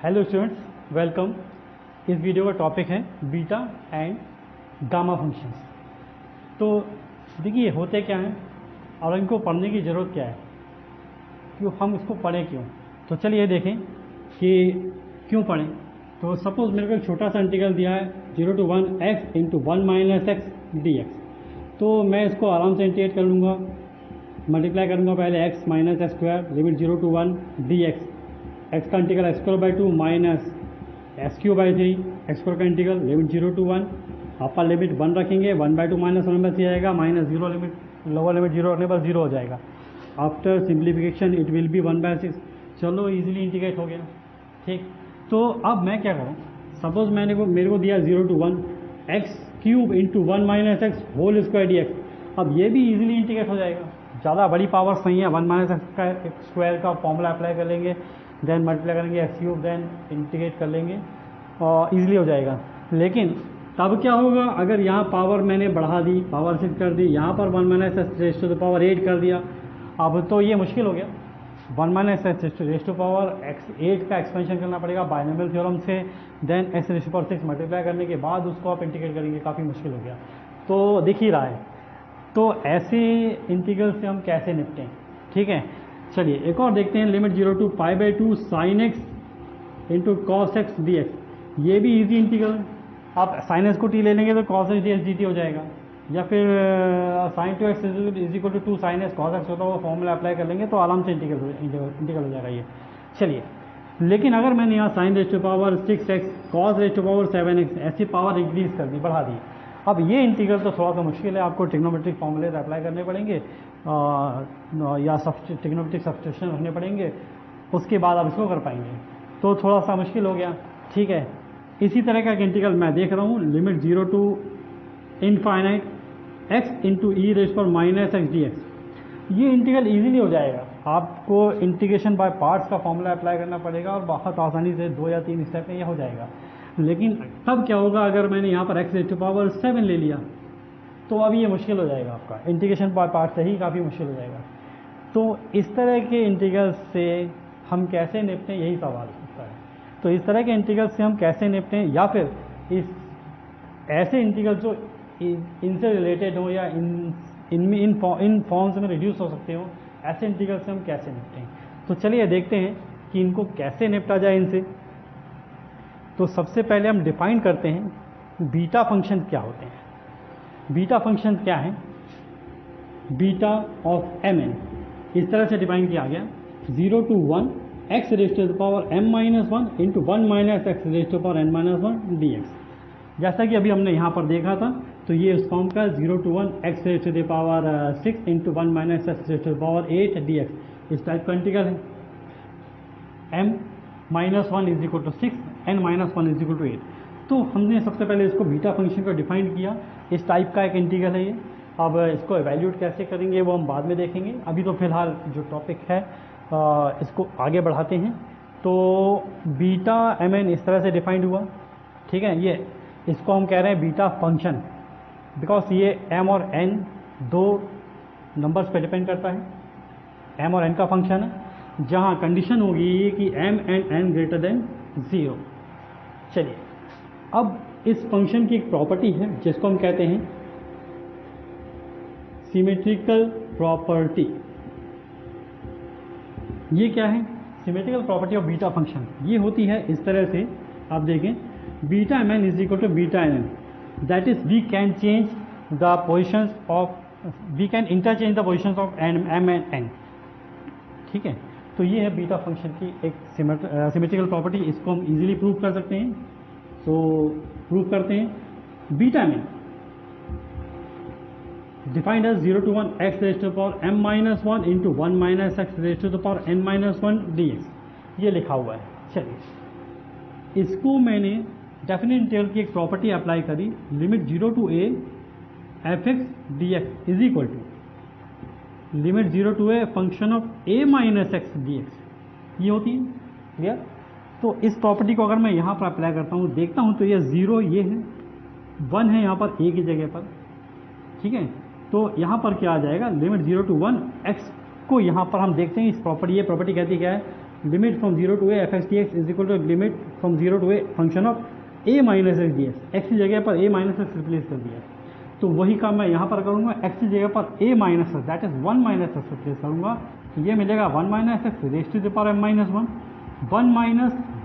Hello students, welcome. इस video का topic है बीटा एंड गामा फंक्शंस। तो देखिए होते क्या हैं और इनको पढ़ने की ज़रूरत क्या है, क्यों हम इसको पढ़ें क्यों। तो चलिए देखें कि क्यों पढ़ें। तो सपोज मेरे को एक छोटा सा इंटीग्रल दिया है 0 to 1 x into 1 minus x d x. तो मैं इसको आराम से इंटीग्रेट कर लूँगा, मल्टीप्लाई करूँगा पहले x minus x square limit 0 to 1 D x, x का integral x square by 2 minus x cube by 3, x square का integral limit 0 to 1, upper limit 1 रखेंगे, 1/2 माइनस 1/3 आएगा, माइनस 0 लिमिट, लोअर लिमिट 0 रखने पर 0 हो जाएगा। After simplification it will be 1/6। चलो easily integrate हो गया, ठीक। तो अब मैं क्या करूँ, सपोज मेरे को दिया 0 to 1 x cube into 1 minus x whole square d x. अब ये भी इजीली इंटीग्रेट हो जाएगा, ज़्यादा बड़ी पावर्स नहीं है। 1 माइनस एक्स का स्क्वायर का फॉर्मूला अप्लाई कर लेंगे, देन मल्टीप्लाई करेंगे एक्स क्यूब, देन इंटीग्रेट कर लेंगे और ईजिली हो जाएगा। लेकिन तब क्या होगा, अगर यहाँ पावर मैंने बढ़ा दी, पावर 6 कर दी, यहाँ पर 1 minus x raise to the power 8 कर दिया, अब तो ये मुश्किल हो गया। 1 minus x raise to power x 8 का एक्सपेंशन करना पड़ेगा बाइनोमियल थ्योरम से, then x raise to power 6 multiply करने के बाद उसको आप इंटीग्रेट करेंगे, काफ़ी मुश्किल हो गया। तो दिख ही रहा है। तो ऐसे इंटीग्रल से हम कैसे निपटें, ठीक है। चलिए एक और देखते हैं, limit 0 to π/2 sine x into cos x d x. ये भी इजी इंटीग्रल, आप साइन एक्स को टी ले लेंगे तो cos x d x d t हो जाएगा, या फिर sine 2x is equal to 2 sine x cos x होता है, वो फॉर्मूला अप्लाई कर लेंगे तो आराम से इंटीग्रल हो जाएगा ये। चलिए, लेकिन अगर मैंने यहाँ sine raise to power 6x cos raise to power 7x ऐसी पावर इंक्रीज कर दी, बढ़ा दी, अब ये इंटीग्रल तो थोड़ा सा मुश्किल है, आपको ट्रिग्नोमेट्रिक फॉर्मूले अप्लाई करने पड़ेंगे या ट्रिग्नोमेट्रिक सब्स्टिट्यूशन रखने पड़ेंगे, उसके बाद आप इसको कर पाएंगे। तो थोड़ा सा मुश्किल हो गया, ठीक है। इसी तरह का एक इंटीग्रल मैं देख रहा हूँ, limit 0 to infinite x into E rays पर माइनस एक्स डी एक्स। ये इंटीग्रल ईजिली हो जाएगा, आपको इंटीग्रेशन बाय पार्ट्स का फॉर्मूला अप्लाई करना पड़ेगा और बहुत आसानी से 2 या 3 स्टेप में ये हो जाएगा। लेकिन तब क्या होगा, अगर मैंने यहाँ पर एक्स रेज़ टू पावर 7 ले लिया तो अब ये मुश्किल हो जाएगा, आपका इंटीग्रेशन बाय पार्ट से ही काफ़ी मुश्किल हो जाएगा। तो इस तरह के इंटीग्रल से हम कैसे निपटें, यही सवाल होता है। तो इस तरह के इंटीग्रल से हम कैसे निपटें, या फिर इस ऐसे इंटीग्रल जो इनसे रिलेटेड हो या इन फॉर्म्स में रिड्यूस हो सकते हो, ऐसे इंटीग्रल से हम कैसे निपटें। तो चलिए देखते हैं कि इनको कैसे निपटा जाए इनसे। तो सबसे पहले हम डिफाइन करते हैं बीटा फंक्शन क्या होते हैं। बीटा फंक्शन क्या है, बीटा ऑफ एम एन इस तरह से डिफाइन किया गया, 0 to 1 x raise to the power m minus 1 into 1 minus x raise to power n minus 1 D x. जैसा कि अभी हमने यहाँ पर देखा था, तो ये उस फॉर्म का 0 to 1 x raise to the power 6 into 1 minus x raise to the power 8 d x इस टाइप का इंटीग्रल है। m minus 1 is equal to 6, n minus 1 is equal to 8। तो हमने सबसे पहले इसको बीटा फंक्शन को डिफाइन किया, इस टाइप का एक इंटीग्रल है ये। अब इसको एवेल्यूट कैसे करेंगे वो हम बाद में देखेंगे, अभी तो फिलहाल जो टॉपिक है इसको आगे बढ़ाते हैं। तो बीटा एम एन इस तरह से डिफाइंड हुआ, ठीक है। ये इसको हम कह रहे हैं बीटा फंक्शन, बिकॉज ये m और n दो नंबर्स पे डिपेंड करता है, m और n का फंक्शन है, जहाँ कंडीशन होगी कि m and n greater than 0। चलिए, अब इस फंक्शन की एक प्रॉपर्टी है जिसको हम कहते हैं सिमेट्रिकल प्रॉपर्टी। ये क्या है, symmetrical property of beta function. ये होती है इस तरह से, आप देखें, beta M N is equal to beta n n, that is we can change the positions of, we can interchange the positions of m and n, ठीक है। तो ये है बीटा फंक्शन की एक सिमेट्रिकल प्रॉपर्टी, इसको हम इजीली प्रूव कर सकते हैं। तो प्रूव करते हैं, beta M n defined as 0 to 1 x raise to power m minus 1 into 1 minus x raise to the power n minus 1 D x, ये लिखा हुआ है। चलिए, इसको मैंने डेफिनेट इंटीग्रल की एक प्रॉपर्टी अप्लाई करी, limit 0 to a f x d x is equal to limit 0 to a function of a minus x d x, ये होती है। क्लियर। तो इस प्रॉपर्टी को अगर मैं यहाँ पर अप्लाई करता हूँ, देखता हूँ, तो ये 0 ये है, 1 है यहाँ पर a की जगह पर, ठीक है। तो यहाँ पर क्या आ जाएगा, लिमिट 0 to 1 एक्स को यहाँ पर हम देखते हैं इस प्रॉपर्टी, ये प्रॉपर्टी कहती क्या है, limit from 0 to a f x d x is equal to limit from 0 to a function of a minus x d x. X की जगह पर a माइनस एक्स रिप्लेस कर दिया, तो वही काम मैं यहाँ पर करूँगा, एक्स की जगह पर a minus x that is 1 minus x replace करूँगा, तो ये मिलेगा 1 minus x raise to the power m minus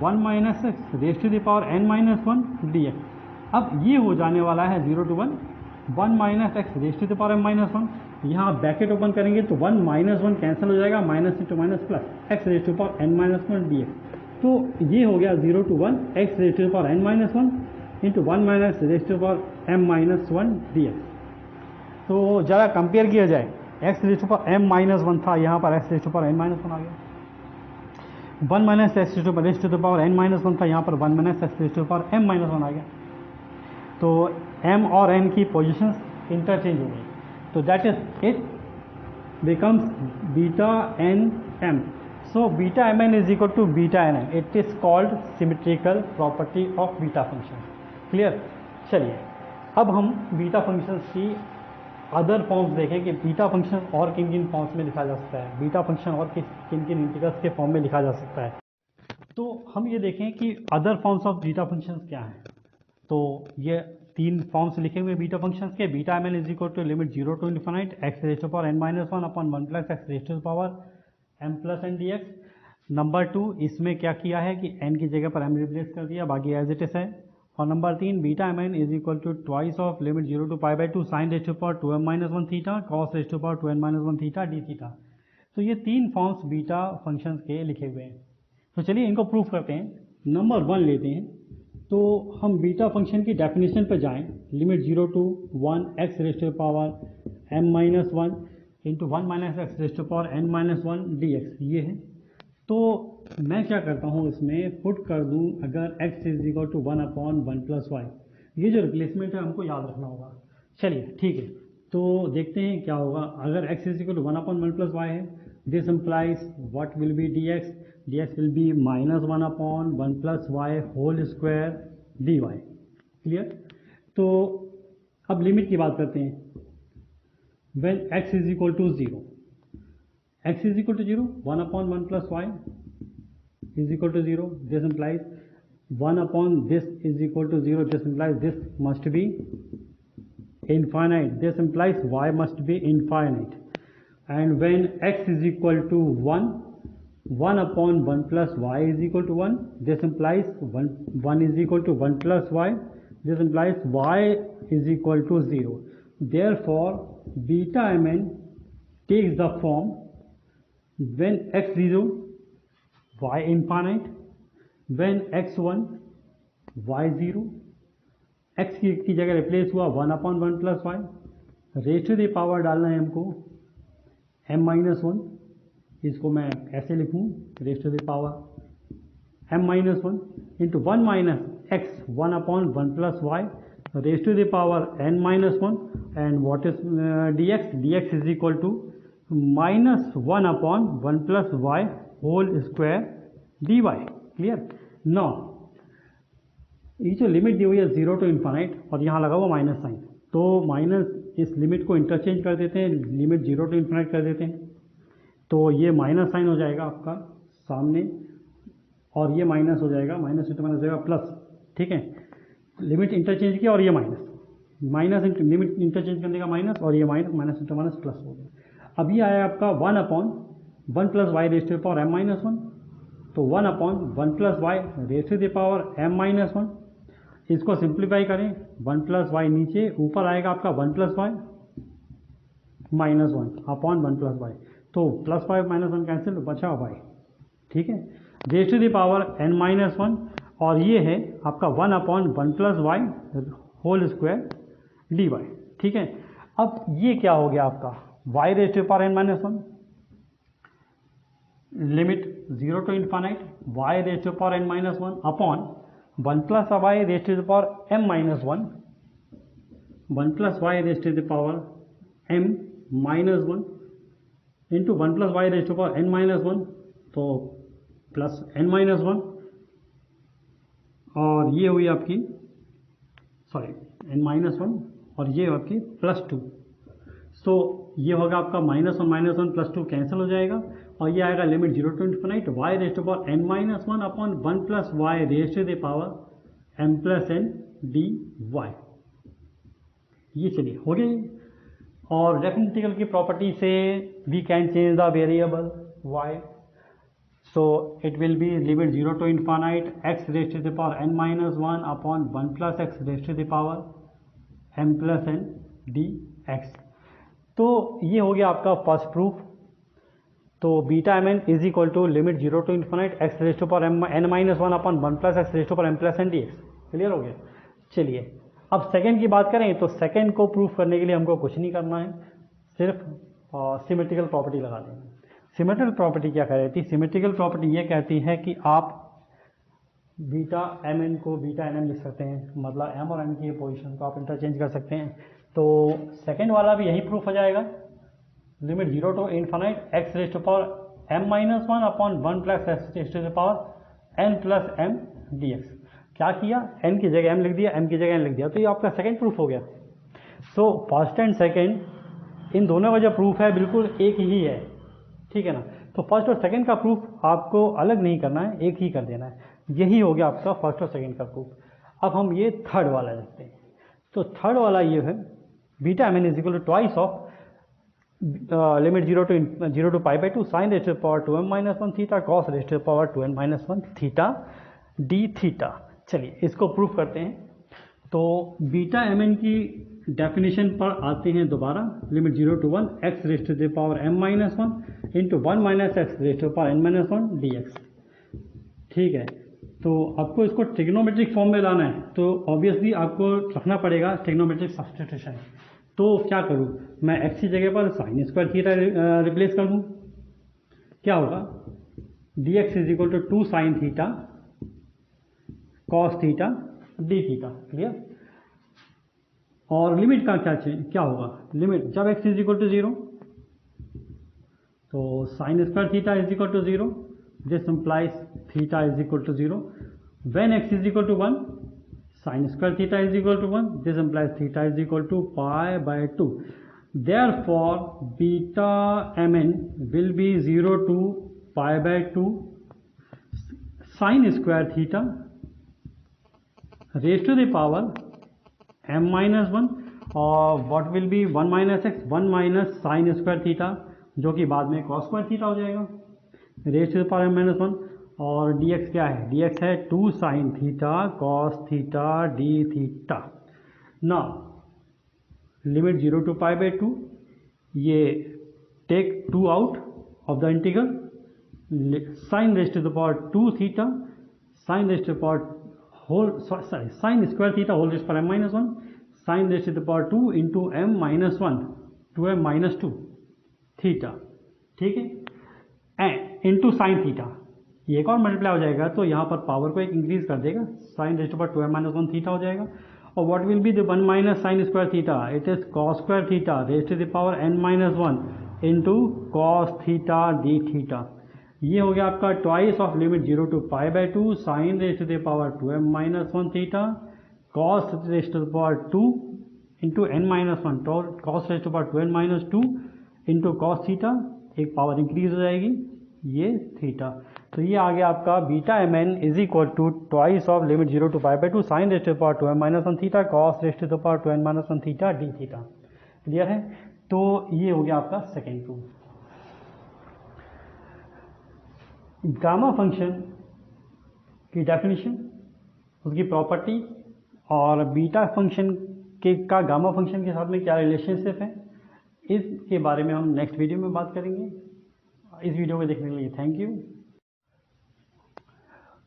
1 minus x raise to the power n minus 1 D x. अब ये हो जाने वाला है 0 to 1 minus x raise to the power m minus 1, यहाँ ब्रैकेट ओपन करेंगे तो 1 माइनस 1 कैंसिल हो जाएगा, minus into minus plus x raise to power n minus 1 D x. तो ये हो गया 0 to 1 x raise to power n minus 1 into 1 minus raise to power m minus 1 D x. तो ज़रा कंपेयर किया जाए, x raise to power m minus 1 था, यहाँ पर x raise to power n minus 1 आ गया। 1 minus x raise to the power n minus 1 था, यहाँ पर 1 minus x raise to power m minus 1 आ गया। तो m और n की पोजिशंस इंटरचेंज हो गई, तो that is it becomes beta n m. So beta mn is equal to beta nm. It is called symmetrical property of beta function. Clear? चलिए अब हम बीटा फंक्शंस की अदर फॉर्म्स देखें कि बीटा फंक्शन और किन किन फॉर्म्स में लिखा जा सकता है, बीटा फंक्शन और किन किन इंटीग्रल्स के फॉर्म में लिखा जा सकता है। तो हम ये देखें कि other forms of beta functions क्या हैं। तो ये तीन फॉर्म्स लिखे हुए बीटा फंक्शंस के, beta M N is equal to limit 0 to infinite X raise to power n minus 1 upon 1 plus x raise to power m plus n D X. Number 2, इसमें क्या किया है कि n की जगह पर m रिप्लेस कर दिया, बाकी एज इट इज है। और number 3, beta M N is equal to twice of limit 0 to pi by 2 sine raise to power 2m minus 1 theta cos raise to power 2n minus 1 theta D theta. तो ये तीन forms beta functions के लिखे हुए हैं। तो चलिए इनको प्रूव करते हैं। नंबर 1 लेते हैं, तो हम बीटा फंक्शन की डेफिनेशन पर जाएं, limit 0 to 1 x raise to power m minus 1 into 1 minus x raise to power n minus 1 D x, ये है। तो मैं क्या करता हूँ, इसमें पुट कर दूँ अगर x is equal to 1 upon 1 plus Y, ये जो रिप्लेसमेंट है हमको याद रखना होगा। चलिए ठीक है, तो देखते हैं क्या होगा। अगर x is equal to 1 upon 1 plus y है, this implies what will be d x will be minus 1 upon 1 plus Y whole square D y. Clear? तो अब लिमिट की बात करते हैं। when x is equal to 0, x is equal to 0, 1 upon 1 plus y is equal to 0, this implies 1 upon this is equal to 0, this implies this must be infinite, this implies y must be infinite. And when x is equal to 1 upon 1 plus y is equal to 1, this implies 1 is equal to 1 plus y, this implies y is equal to 0. Therefore beta mn takes the form when x 0 y infinite, when x 1 y 0, x की जगह replace हुआ 1 upon 1 plus Y, raise to the power डालना है हमको m minus 1, इसको मैं ऐसे लिखूँ, raise to the power m minus 1 into 1 minus X 1 upon 1 plus Y raised to the power n minus 1, and what is dx is equal to minus 1 upon 1 plus y whole square dy. Clear? Now ये जो limit दी हुई है 0 to infinite और यहाँ लगा हुआ minus sign, तो minus इस लिमिट को इंटरचेंज कर देते हैं, लिमिट 0 टू इन्फाइनाइट कर देते हैं, तो ये माइनस साइन हो जाएगा आपका सामने और ये माइनस हो जाएगा, माइनस इंटू माइनस हो जाएगा प्लस। ठीक है, लिमिट इंटरचेंज किया और ये माइनस लिमिट इंटरचेंज करने का माइनस और ये माइनस इंटू माइनस प्लस हो गया। अब ये आया आपका 1 upon 1 plus Y raise to the power m minus 1, तो 1 upon 1 plus Y raise to the power m minus 1, इसको सिंप्लीफाई करें, 1 प्लस वाई नीचे, ऊपर आएगा आपका 1 plus Y minus 1 upon 1 plus Y, तो प्लस वाई माइनस 1 कैंसिल, बचा वाई। ठीक है, raise to the power n minus 1, और ये है आपका 1 upon 1 plus Y whole square D Y. ठीक है, अब ये क्या हो गया आपका y raise to power n minus 1, limit 0 to infinite y raise to power n minus 1 upon 1 plus Y raise to the power m minus 1, 1 plus Y raise to the power m minus 1 into 1 plus Y raise to power n minus 1, तो plus n minus 1, और ये हुई आपकी n minus 1 और ये आपकी plus 2। सो ये होगा आपका -1 + 2 कैंसिल हो जाएगा और ये आएगा limit 0 to infinite y raise to power n-1 upon 1 + y raise to the power m + n dy। ये चलिए हो गया ये। और डेफिनेट की प्रॉपर्टी से we can change the variable y, so it will be limit 0 to infinite x raised to the power n-1 upon 1 + x raised to the power m + n dx। तो ये हो गया आपका फर्स्ट प्रूफ। तो beta M N is equal to limit 0 to infinite x raise to power n-1 upon 1 + x raise to power m + n dx। Clear हो गया। चलिए अब सेकंड की बात करें तो सेकंड को प्रूफ करने के लिए हमको कुछ नहीं करना है, सिर्फ सिमेट्रिकल प्रॉपर्टी लगा देंगे। सिमेट्रिकल प्रॉपर्टी क्या कहती है? सिमेट्रिकल प्रॉपर्टी ये कहती है कि आप बीटा एम एन को बीटा एन एम लिख सकते हैं, मतलब एम और एन की पोजीशन को आप इंटरचेंज कर सकते हैं। तो सेकंड वाला भी यही प्रूफ हो जाएगा, limit 0 to infinite x raise to power m-1 upon 1 + x raise to the power n + m dx। क्या किया? n की जगह m लिख दिया, m की जगह n लिख दिया, तो ये आपका सेकंड प्रूफ हो गया। So first and second in दोनों का जो प्रूफ है बिल्कुल एक ही है, ठीक है ना। तो फर्स्ट और सेकंड का प्रूफ आपको अलग नहीं करना है, एक ही कर देना है। यही हो गया आपका फर्स्ट और सेकंड का प्रूफ। अब हम ये थर्ड वाला देखते हैं। तो थर्ड वाला ये है, beta M N is equal to twice of limit 0 to π/2 sine raise to power 2m-1 theta cos raise to power 2n-1 theta D theta. चलिए इसको प्रूफ करते हैं। तो बीटा एम एन की डेफिनेशन पर आते हैं दोबारा, limit 0 to 1 x raise to the power m-1 into 1 - x raise to power n-1 dx। ठीक है, तो आपको इसको ट्रिग्नोमेट्रिक फॉर्म में लाना है, तो ऑब्वियसली आपको रखना पड़ेगा ट्रिग्नोमेट्रिक सब्स्टिट्यूशन। तो क्या करूँ मैं, x की जगह पर साइन स्क्वायर थीटा रिप्लेस कर दूँ। क्या होगा? dx is equal to 2 sin theta cos theta D theta. Clear. और लिमिट का क्या होगा? लिमिट जब x इज इक्वल टू 0 तो sine square theta is equal to 0, this implies theta is equal to 0। When x is equal to 1 sin square theta is equal to 1, this implies theta is equal to π/2। Therefore beta mn will be 0 to π/2 sin square theta raised to the power m-1 और what will be 1 - x 1 minus sin square theta जो कि बाद में cos square theta हो जाएगा raised to the power m-1। और dx क्या है? dx है 2 sin theta cos theta D theta. ना लिमिट 0 to π/2, ये take 2 out of the integral, sine raise to the power 2 theta sine raise to the power sine square theta whole raise पर m-1 sine raise to the power 2 into m-1 2m-2 theta. ठीक है, and into sine theta ये एक और multiply हो जाएगा, तो यहाँ पर पावर को एक इंक्रीज कर देगा, sine raise to power 2m-1 theta हो जाएगा। और what will be the 1 minus sine square theta? It is cos square theta raise to the power n-1 into cos theta D theta. ये हो गया आपका twice of limit 0 to π/2 sine raise to the power 2m-1 theta cos raise to the power 2 into n-1 cos raise to power 2n-2 into cos theta, एक power increase हो जाएगी ये theta. तो ये आ गया आपका beta M N is equal to twice of limit 0 to π/2 sine raise to the power 2m-1 theta cos raise to the power 2n-1 theta D theta. Clear है। तो ये हो गया आपका सेकेंड प्रूफ। गामा फंक्शन की definition, उसकी property और beta function का गामा फंक्शन के साथ में क्या रिलेशनशिप है, इसके बारे में हम नेक्स्ट वीडियो में बात करेंगे। इस वीडियो को देखने के लिए थैंक यू।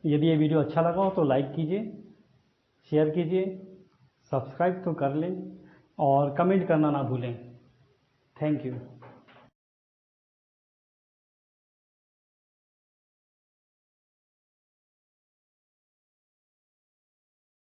यदि ये वीडियो अच्छा लगा हो तो लाइक कीजिए, शेयर कीजिए, सब्सक्राइब तो कर लें और कमेंट करना ना भूलें। Thank you.